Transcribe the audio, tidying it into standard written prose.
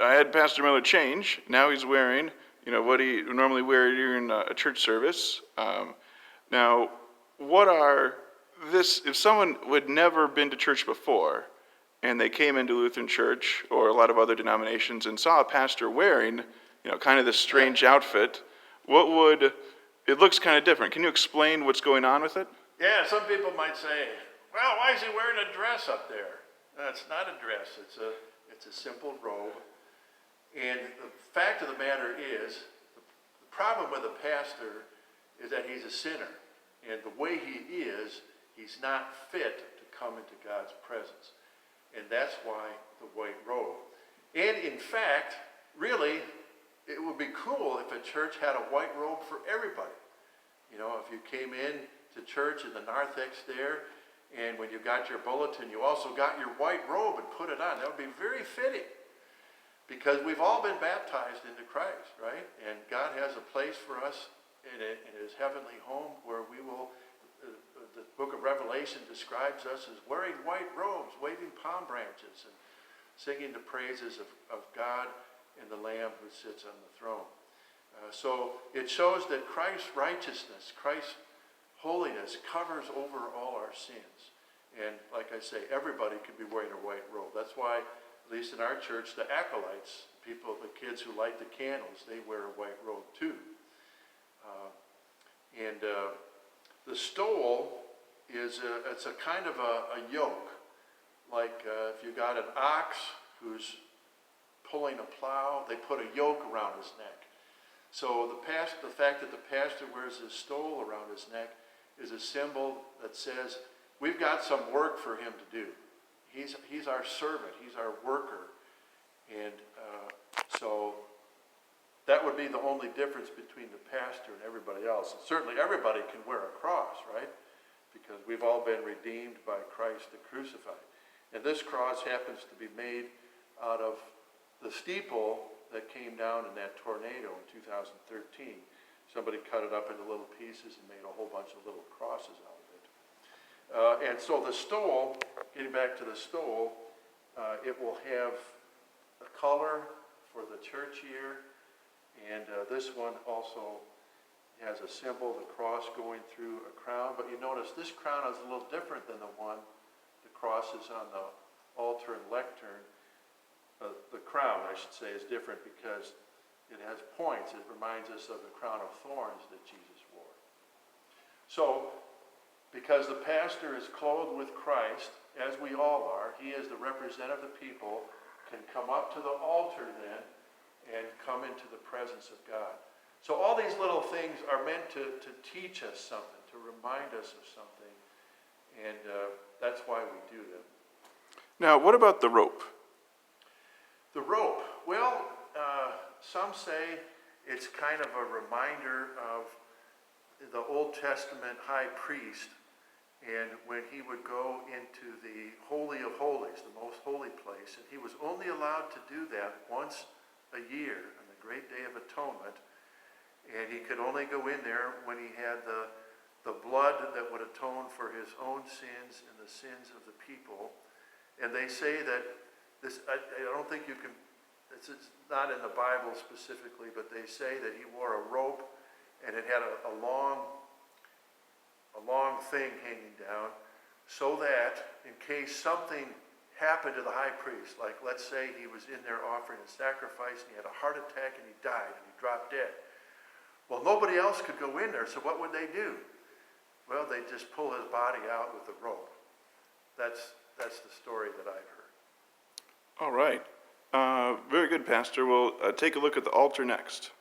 I had Pastor Mueller change. Now he's wearing, what he would normally wear during a church service. Now, if someone would never been to church before, and they came into Lutheran Church or a lot of other denominations and saw a pastor wearing, kind of this strange outfit, it looks kind of different. Can you explain what's going on with it? Yeah, some people might say, well, why is he wearing a dress up there? No, it's not a dress, it's a simple robe. And the fact of the matter is, the problem with a pastor is that he's a sinner. And the way he is, he's not fit to come into God's presence. And that's why the white robe. And in fact, really, it would be cool if a church had a white robe for everybody. If you came in to church in the narthex there, and when you got your bulletin, you also got your white robe and put it on. That would be very fitting. Because we've all been baptized into Christ, right? And God has a place for us in his heavenly home where we will, the book of Revelation describes us as wearing white robes, waving palm branches, and singing the praises of God and the Lamb who sits on the throne. So it shows that Christ's righteousness, Christ's holiness covers over all our sins. And like I say, everybody can be wearing a white robe. That's why, at least in our church, the acolytes, the kids who light the candles, they wear a white robe too. The stole it's a kind of a yoke. Like if you got an ox who's pulling a plow, they put a yoke around his neck. So the fact that the pastor wears his stole around his neck is a symbol that says we've got some work for him to do. He's our servant. He's our worker. And so that would be the only difference between the pastor and everybody else. And certainly everybody can wear a cross, right? Because we've all been redeemed by Christ the crucified. And this cross happens to be made out of the steeple that came down in that tornado in 2013. Somebody cut it up into little pieces and made a whole bunch of little crosses out of it. And so the stole, getting back to the stole, it will have a color for the church year. And this one also has a symbol, the cross going through a crown. But you notice this crown is a little different than the crosses on the altar and lectern. The crown, I should say, is different because it has points. It reminds us of the crown of thorns that Jesus wore. So, because the pastor is clothed with Christ, as we all are, he is the representative of the people, can come up to the altar then and come into the presence of God. So all these little things are meant to teach us something, to remind us of something, and that's why we do them. Now, what about the rope? The rope, well, some say it's kind of a reminder of the Old Testament high priest, and when he would go into the Holy of Holies, the most holy place, and he was only allowed to do that once a year on the great day of atonement, and he could only go in there when he had the blood that would atone for his own sins and the sins of the people. And they say that this, I don't think you can, it's not in the Bible specifically, but they say that he wore a rope and it had a long thing hanging down so that in case something happened to the high priest, like let's say he was in there offering a sacrifice and he had a heart attack and he died and he dropped dead. Well, nobody else could go in there, so what would they do? Well, they'd just pull his body out with the rope. That's the story that I've heard. All right. Very good, Pastor. We'll take a look at the altar next.